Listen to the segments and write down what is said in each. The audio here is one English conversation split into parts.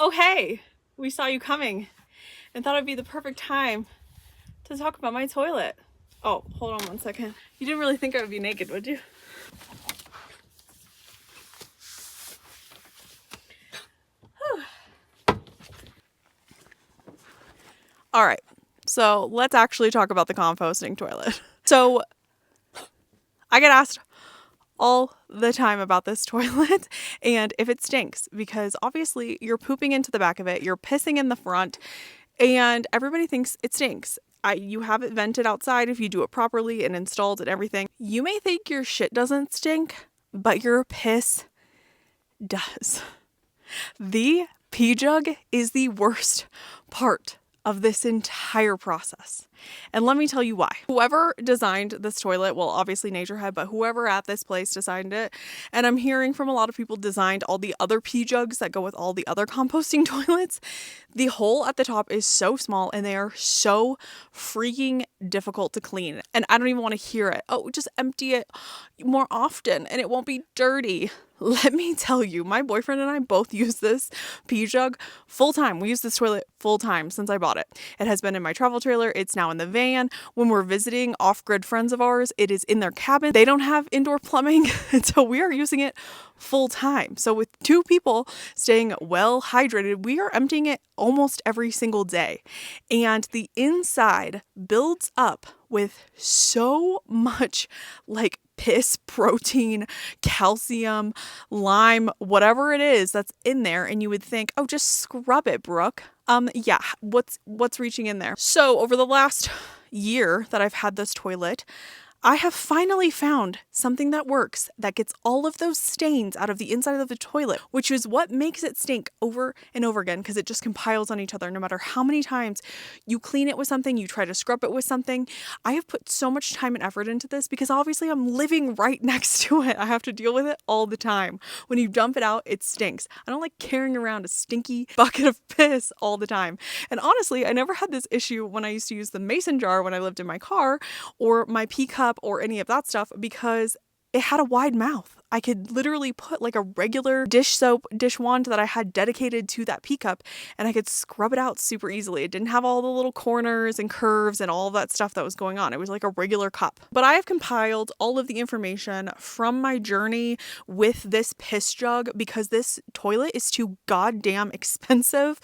Oh, hey, we saw you coming and thought it'd be the perfect time to talk about my toilet. Oh, hold on 1 second. You didn't really think I would be naked, would you? All right, so let's actually talk about the composting toilet. So I get asked all the time about this toilet and if it stinks, because obviously you're pooping into the back of it, you're pissing in the front, and everybody thinks it stinks. You have it vented outside if you do it properly and installed and everything. You may think your shit doesn't stink, but your piss does. The pee jug is the worst part of this entire process. And let me tell you why. Whoever designed this toilet, well, obviously NATURES HEAD, but whoever at this place designed it, and I'm hearing from a lot of people designed all the other pee jugs that go with all the other composting toilets, the hole at the top is so small and they are so freaking difficult to clean. And I don't even want to hear it. Oh, just empty it more often and it won't be dirty. Let me tell you, my boyfriend and I both use this pee jug full time. We use this toilet full time since I bought it. It has been in my travel trailer. It's now in the van. When we're visiting off-grid friends of ours, it is in their cabin. They don't have indoor plumbing, and so we are using it full time. So with two people staying well hydrated, we are emptying it almost every single day. And the inside builds up with so much like piss, protein, calcium, lime, whatever it is that's in there, and you would think, oh, just scrub it, Brooke. Yeah, what's reaching in there? So over the last year that I've had this toilet, I have finally found something that works, that gets all of those stains out of the inside of the toilet, which is what makes it stink over and over again, because it just compiles on each other no matter how many times you clean it with something, you try to scrub it with something. I have put so much time and effort into this because obviously I'm living right next to it. I have to deal with it all the time. When you dump it out, it stinks. I don't like carrying around a stinky bucket of piss all the time. And honestly, I never had this issue when I used to use the mason jar when I lived in my car, or my pea cup, or any of that stuff, because it had a wide mouth. I could literally put like a regular dish soap, dish wand that I had dedicated to that pea cup, and I could scrub it out super easily. It didn't have all the little corners and curves and all of that stuff that was going on. It was like a regular cup. But I have compiled all of the information from my journey with this piss jug, because this toilet is too goddamn expensive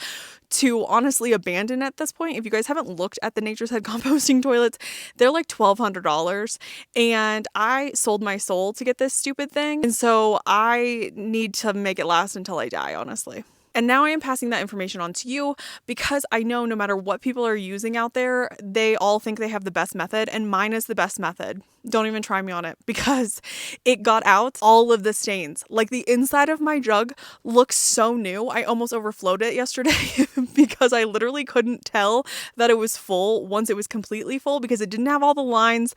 to honestly abandon at this point. If you guys haven't looked at the NATURES HEAD composting toilets, they're like $1,200, and I sold my soul to get this stupid thing. And so I need to make it last until I die, honestly. And now I am passing that information on to you, because I know no matter what people are using out there, they all think they have the best method, and mine is the best method. Don't even try me on it, because it got out all of the stains. Like, the inside of my jug looks so new. I almost overflowed it yesterday because I literally couldn't tell that it was full once it was completely full, because it didn't have all the lines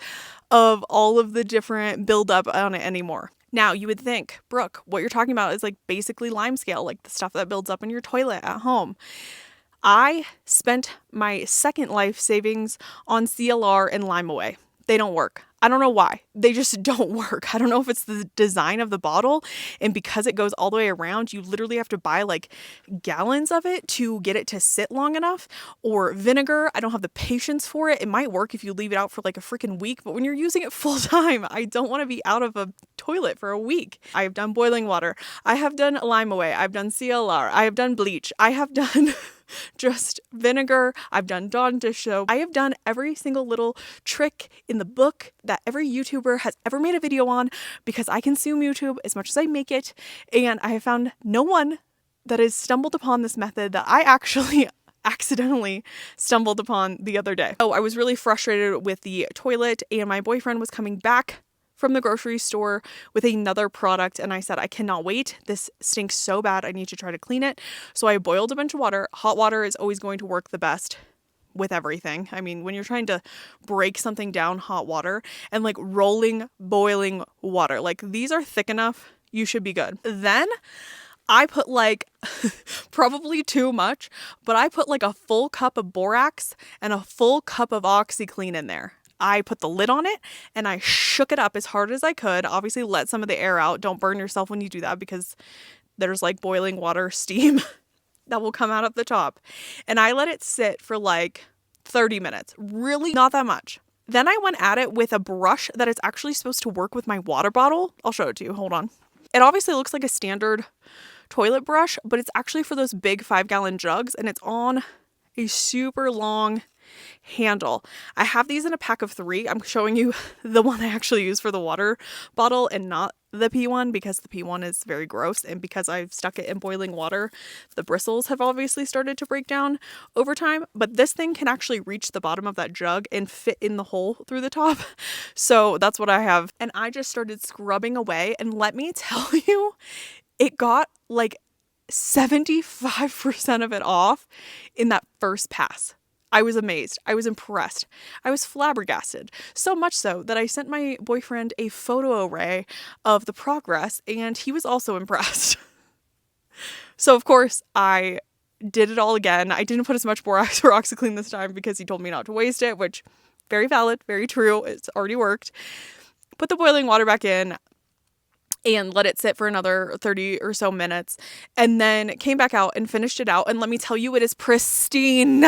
of all of the different buildup on it anymore. Now, you would think, Brooke, what you're talking about is like basically limescale, like the stuff that builds up in your toilet at home. I spent my second life savings on CLR and Lime Away. They don't work. I don't know why. They just don't work. I don't know if it's the design of the bottle, and because it goes all the way around, you literally have to buy like gallons of it to get it to sit long enough, or vinegar. I don't have the patience for it. It might work if you leave it out for like a freaking week, but when you're using it full time, I don't want to be out of a toilet for a week. I've done boiling water. I have done Lime Away. I've done CLR. I have done bleach. I have done just vinegar. I've done Dawn dish soap. I have done every single little trick in the book that every YouTuber has ever made a video on, because I consume YouTube as much as I make it, and I have found no one that has stumbled upon this method that I actually accidentally stumbled upon the other day. Oh, I was really frustrated with the toilet, and my boyfriend was coming back from the grocery store with another product, and I said, I cannot wait. This stinks so bad. I need to try to clean it. So I boiled a bunch of water. Hot water is always going to work the best with everything. I mean, when you're trying to break something down, hot water and like rolling, boiling water, like these are thick enough, you should be good. Then I put like, probably too much, but I put like a full cup of borax and a full cup of OxyClean in there. I put the lid on it and I shook it up as hard as I could. Obviously, let some of the air out. Don't burn yourself when you do that, because there's like boiling water, steam that will come out of the top. And I let it sit for like 30 minutes. Really not that much. Then I went at it with a brush that is actually supposed to work with my water bottle. I'll show it to you. Hold on. It obviously looks like a standard toilet brush, but it's actually for those big 5-gallon jugs, and it's on a super long handle. I have these in a pack of 3. I'm showing you the one I actually use for the water bottle and not the pee one, because the pee one is very gross, and because I've stuck it in boiling water, the bristles have obviously started to break down over time. But this thing can actually reach the bottom of that jug and fit in the hole through the top. So that's what I have. And I just started scrubbing away, and let me tell you, it got like 75% of it off in that first pass. I was amazed. I was impressed. I was flabbergasted. So much so that I sent my boyfriend a photo array of the progress, and he was also impressed. So of course I did it all again. I didn't put as much borax or OxiClean this time because he told me not to waste it, which very valid, very true. It's already worked. Put the boiling water back in and let it sit for another 30 or so minutes, and then came back out and finished it out. And let me tell you, it is pristine.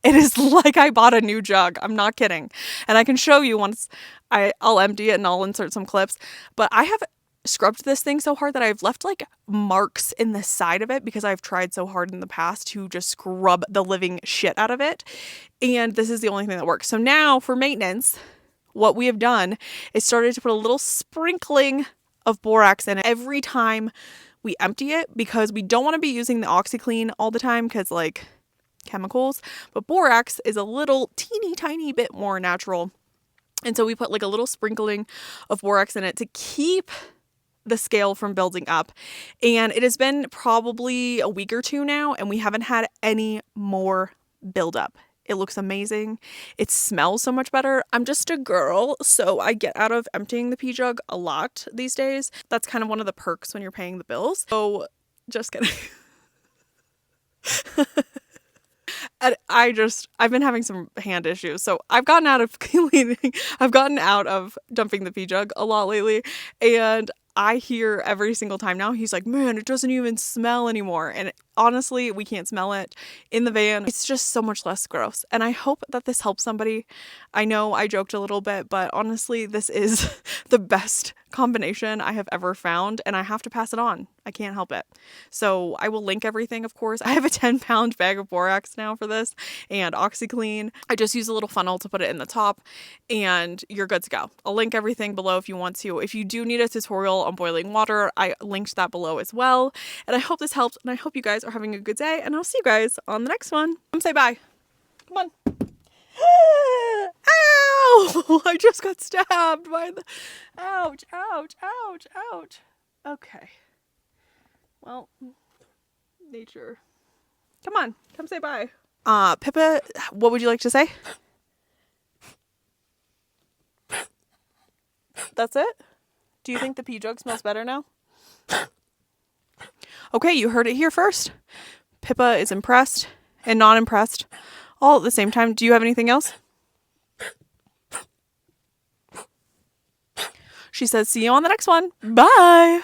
It is like I bought a new jug. I'm not kidding. And I can show you once I'll empty it and I'll insert some clips. But I have scrubbed this thing so hard that I've left like marks in the side of it because I've tried so hard in the past to just scrub the living shit out of it. And this is the only thing that works. So now for maintenance, what we have done is started to put a little sprinkling of borax in it every time we empty it, because we don't want to be using the OxiClean all the time because like chemicals, but borax is a little teeny tiny bit more natural. And so we put like a little sprinkling of borax in it to keep the scale from building up. And it has been probably a week or 2 now, and we haven't had any more buildup. It looks amazing. It smells so much better. I'm just a girl, so I get out of emptying the pee jug a lot these days. That's kind of one of the perks when you're paying the bills. So just kidding. And I've been having some hand issues. So I've gotten out of cleaning. I've gotten out of dumping the pee jug a lot lately. And I hear every single time now, he's like, man, it doesn't even smell anymore. And honestly, we can't smell it in the van. It's just so much less gross. And I hope that this helps somebody. I know I joked a little bit, but honestly, this is the best combination I have ever found. And I have to pass it on. I can't help it. So I will link everything, of course. I have a 10-pound bag of borax now for this and OxiClean. I just use a little funnel to put it in the top and you're good to go. I'll link everything below if you want to. If you do need a tutorial on boiling water, I linked that below as well. And I hope this helped, and I hope you guys are having a good day, and I'll see you guys on the next one. Come say bye. Come on. Ow! I just got stabbed by the... Ouch, ouch, ouch, ouch. Okay. Well, nature. Come on, come say bye. Pippa, what would you like to say? That's it? Do you think the pee jug smells better now? Okay, you heard it here first. Pippa is impressed and not impressed all at the same time. Do you have anything else? She says, see you on the next one. Bye.